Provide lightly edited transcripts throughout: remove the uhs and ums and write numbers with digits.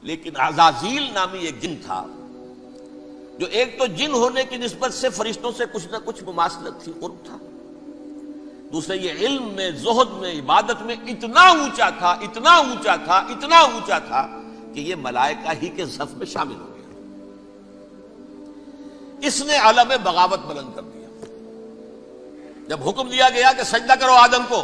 لیکن عزازیل نامی ایک جن تھا جو ایک تو جن ہونے کی نسبت سے فرشتوں سے کچھ نہ کچھ مماثلت تھی، قرب تھا، دوسرے یہ علم میں، زہد میں، عبادت میں اتنا اونچا تھا، اتنا اونچا تھا، اتنا اونچا تھا کہ یہ ملائکہ ہی کے صف میں شامل ہو گیا۔ اس نے علم بغاوت بلند کر دیا۔ جب حکم دیا گیا کہ سجدہ کرو آدم کو،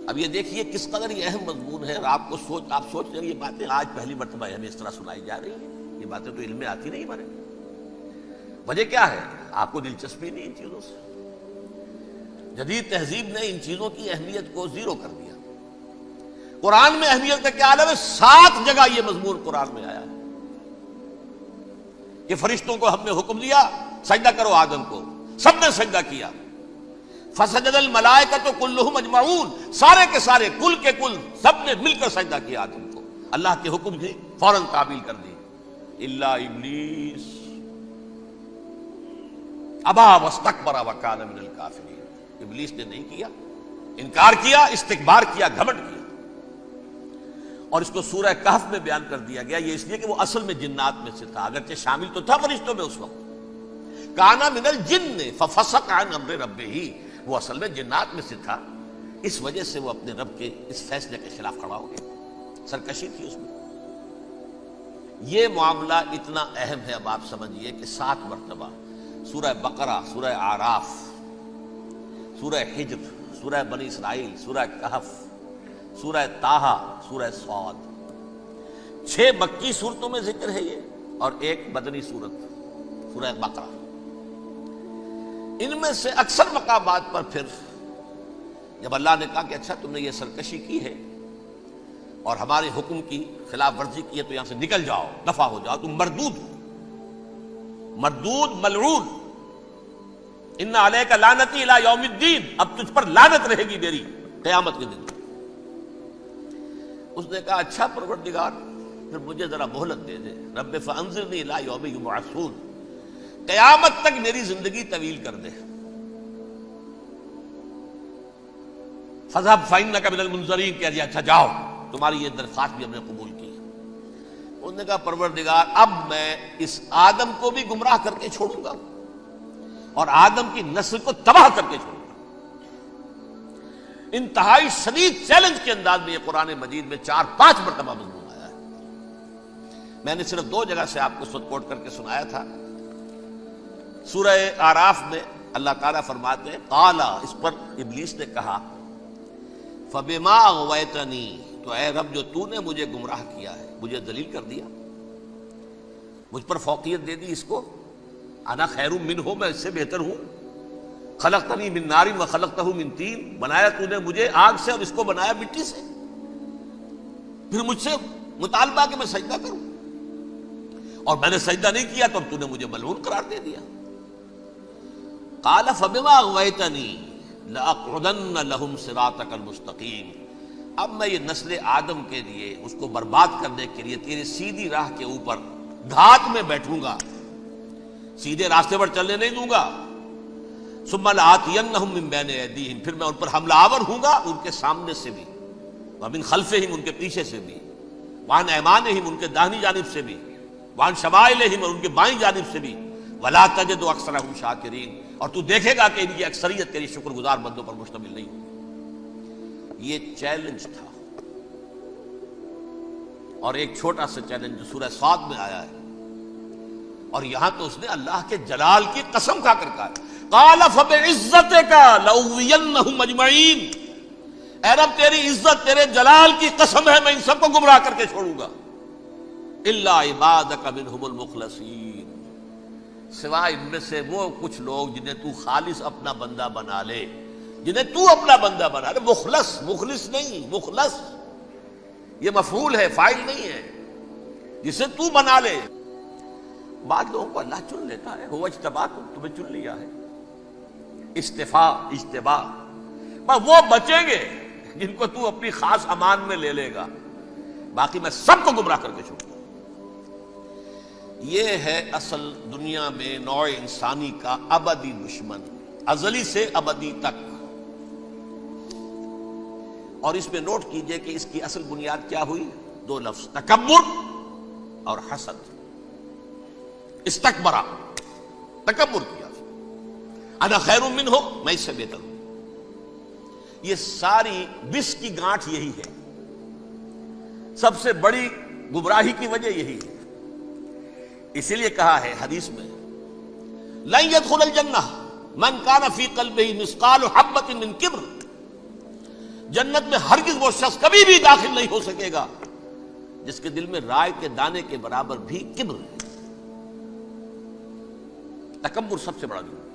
اب یہ دیکھیے کس قدر یہ اہم مضمون ہے، اور آپ سوچ رہے ہیں یہ باتیں آج پہلی مرتبہ ہمیں اس طرح سنائی جا رہی ہیں، یہ باتیں تو علم میں آتی نہیں ہمارے۔ وجہ کیا ہے؟ آپ کو دلچسپی نہیں ان چیزوں سے۔ جدید تہذیب نے ان چیزوں کی اہمیت کو زیرو کر دیا۔ قرآن میں اہمیت کا کیا عالم ہے؟ 7 جگہ یہ مضمون قرآن میں آیا ہے کہ فرشتوں کو ہم نے حکم دیا سجدہ کرو آدم کو، سب نے سجدہ کیا۔ فسجد الملائکۃ کلھم اجمعون، سارے کے سارے، کل کے کل، سب نے مل کر سجدہ کیا آدم کو، اللہ کے حکم کی فوراً تعمیل کر دی۔ الا ابلیس ابا واستکبر وکان من الکافرین، ابلیس نے نہیں کیا، انکار کیا، استکبار کیا، گھمنڈ کیا۔ اور اس کو سورہ کہف میں بیان کر دیا گیا، یہ اس لیے کہ وہ اصل میں جنات میں سے تھا، اگرچہ شامل تو تھا فرشتوں میں اس وقت۔ کانا من الجن ففسق عن امر ربہ، وہ اصل میں جنات میں سے تھا، اس وجہ سے وہ اپنے رب کے اس فیصلے کے خلاف کھڑا ہو گیا، سرکشی تھی اس میں۔ یہ معاملہ اتنا اہم ہے، اب آپ سمجھیے کہ 7 مرتبہ سورہ بقرہ، سورہ اعراف، سورہ حجر، سورہ بنی اسرائیل، سورہ کہف، سورہ طٰہٰ، سورہ صاد، 6 مکی صورتوں میں ذکر ہے یہ، اور 1 مدنی صورت سورہ بقرہ۔ ان میں سے اکثر مقامات پر پھر جب اللہ نے کہا کہ اچھا تم نے یہ سرکشی کی ہے اور ہمارے حکم کی خلاف ورزی کی ہے تو یہاں سے نکل جاؤ، دفع ہو جاؤ، تم مردود ہو، مردود، ملعون، ان علیک لعنتی الی یوم الدین، اب تجھ پر لعنت رہے گی میری قیامت کے دن۔ اس نے کہا اچھا پروردگار پھر مجھے ذرا مہلت دے دے، رب فانظرنی الی یوم یبعثون، قیامت تک میری زندگی طویل کر دے۔ فذهب فإنك من المنظرین، کہہ دیا اچھا جاؤ، تمہاری یہ درخواست بھی ہم نے قبول کی۔ انہوں نے کہا پروردگار اب میں اس آدم کو بھی گمراہ کر کے چھوڑوں گا اور آدم کی نسل کو تباہ کر کے چھوڑوں گا۔ انتہائی شدید چیلنج کے انداز میں یہ قرآن مجید میں 4-5 مرتبہ مضمون آیا ہے۔ میں نے صرف 2 جگہ سے آپ کو سٹ کوٹ کر کے سنایا تھا۔ سورہ اعراف میں اللہ تعالیٰ فرماتے ہیں قالا، اس پر ابلیس نے کہا فبما اغویتنی، تو اے رب جو تو نے مجھے گمراہ کیا ہے، مجھے ذلیل کر دیا، مجھ پر فوقیت دے دی، اس کو انا خیر منہ، میں اس سے بہتر ہوں، خلقتنی من نار وخلقتہ من طین، بنایا تو نے مجھے آگ سے اور اس کو بنایا مٹی سے، پھر مجھ سے مطالبہ کہ میں سجدہ کروں، اور میں نے سجدہ نہیں کیا تو اب تو نے مجھے ملعون قرار دے دیا۔ قال فبما اغویتنی لأقعدن لهم صراطک المستقیم، اب میں یہ نسل آدم کے لیے، اس کو برباد کرنے کے لیے تیری سیدھی راہ کے اوپر دھات میں بیٹھوں گا، سیدھے راستے پر چلنے نہیں دوں گا۔ ثم لآتینہم من بین ایدیہم، پھر میں ان پر حملہ آور ہوں گا، ان کے سامنے سے بھی، ومن خلفہم، ان کے پیچھے سے بھی، وعن ایمانہم، ان کے داہنی جانب سے بھی، وعن شمائلہم، اور ان کے بائیں جانب سے بھی، ولا تجد اکثرہم شاکرین، اور تو دیکھے گا کہ ان کی اکثریت تیری شکر گزار بندوں پر مشتمل نہیں ہوگی۔ یہ چیلنج تھا، اور ایک چھوٹا سا چیلنج جو سورہ صاد میں آیا ہے، اور یہاں تو اس نے اللہ کے جلال کی قسم کھا کر کہا قال فبعزتک لأغوینہم اجمعین، اے رب تیری عزت، تیرے جلال کی قسم ہے میں ان سب کو گمراہ کر کے چھوڑوں گا، الا عبادک منہم المخلصین، سوائے ان میں سے وہ کچھ لوگ جنہیں تو خالص اپنا بندہ بنا لے، جنہیں تو اپنا بندہ بنا لے، مخلص، مخلص نہیں، مخلص یہ مفعول ہے، فاعل نہیں ہے، جسے تو بنا لے۔ بعض لوگوں کو اللہ چن لیتا ہے، هو اجتباکم، تمہیں چن لیا ہے، استفاء، اجتباء، بس وہ بچیں گے جن کو تو اپنی خاص امان میں لے لے گا، باقی میں سب کو گمراہ کر کے چھوڑوں گا۔ یہ ہے اصل دنیا میں نوع انسانی کا ابدی دشمن، ازلی سے ابدی تک۔ اور اس میں نوٹ کیجئے کہ اس کی اصل بنیاد کیا ہوئی؟ دو لفظ، تکبر اور حسد. استکبرا، تکبر کیا، انا خیر منہ، میں اس سے بہتر ہوں. یہ ساری بس کی گانٹھ یہی ہے، سب سے بڑی گمراہی کی وجہ یہی ہے. اسی لیے کہا ہے حدیث میں لن يدخل الجنہ من کان فی قلبہ مثقال حبۃ من کبر. جنت میں ہرگز وہ شخص کبھی بھی داخل نہیں ہو سکے گا جس کے دل میں رائے کے دانے کے برابر بھی کبر ہے. تکبر سب سے بڑا جرم ہے.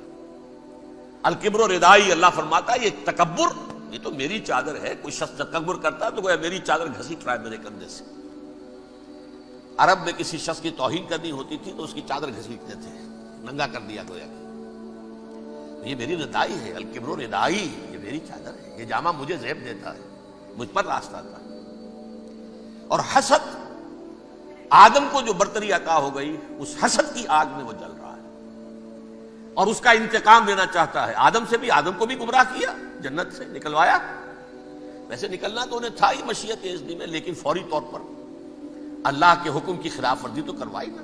الکبر ردائی، اللہ فرماتا ہے یہ تکبر، یہ تو میری چادر ہے. کوئی شخص تکبر کرتا ہے تو گویا میری چادر گھسیٹ رہا ہے میرے کندھے سے. عرب میں کسی شخص کی توہین کرنی ہوتی تھی تو اس کی چادر گھسیٹتے تھے، ننگا کر دیا گویا کہ یہ میری ردائی ہے. الکبر ردائی، یہ میری چادر ہے، یہ جامہ مجھے زیب دیتا ہے، مجھ پر راستہ آتا ہے. اور حسد، آدم کو جو برتری عطا ہو گئی اس حسد کی آگ میں وہ جل رہا ہے اور اس کا انتقام لینا چاہتا ہے. آدم سے بھی، آدم کو بھی گمراہ کیا، جنت سے نکلوایا. ویسے نکلنا تو انہیں تھا ہی مشیت اذنی میں، لیکن فوری طور پر اللہ کے حکم کی خلاف ورزی تو کروائی نا.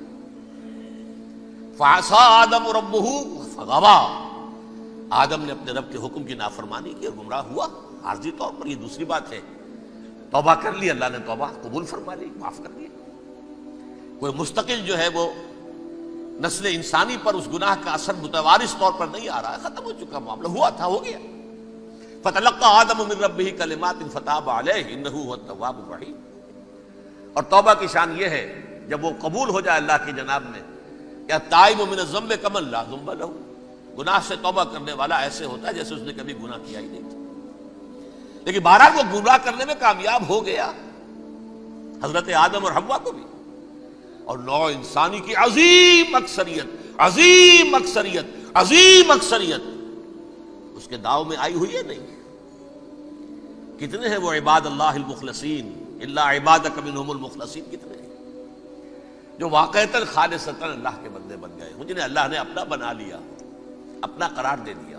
فعصى آدم ربہ فغوى، آدم نے اپنے رب کے حکم کی نافرمانی کی اور گمراہ ہوا عارضی طور پر. یہ دوسری بات ہے، توبہ کر لی، اللہ نے توبہ قبول فرما لی، معاف کر دیا. کوئی مستقل جو ہے وہ نسل انسانی پر اس گناہ کا اثر متوارث طور پر نہیں آ رہا ہے، ختم ہو چکا معاملہ، ہوا تھا ہو گیا. فتلقى آدم من ربہ کلمات فتاب علیہ انہ هو التواب الرحیم. اور توبہ کی شان یہ ہے جب وہ قبول ہو جائے اللہ کی جناب میں، کہ التائب من الذنب کمن لا ذنب لہ، گناہ سے توبہ کرنے والا ایسے ہوتا ہے جیسے اس نے کبھی گناہ کیا ہی نہیں تھا. لیکن بہرحال وہ گمراہ کرنے میں کامیاب ہو گیا، حضرت آدم اور حوا کو بھی. اور نوع انسانی کی عظیم اکثریت، عظیم اکثریت، عظیم اکثریت اس کے داؤ میں آئی ہوئی ہے نہیں. کتنے ہیں وہ عباد اللہ المخلصین، الا عبادک منہم المخلصین، کتنے ہیں جو واقعتاً خالصتاً اللہ کے بندے بن گئے ہوں، جنہیں اللہ نے اپنا بنا لیا، اپنا قرار دے دیا.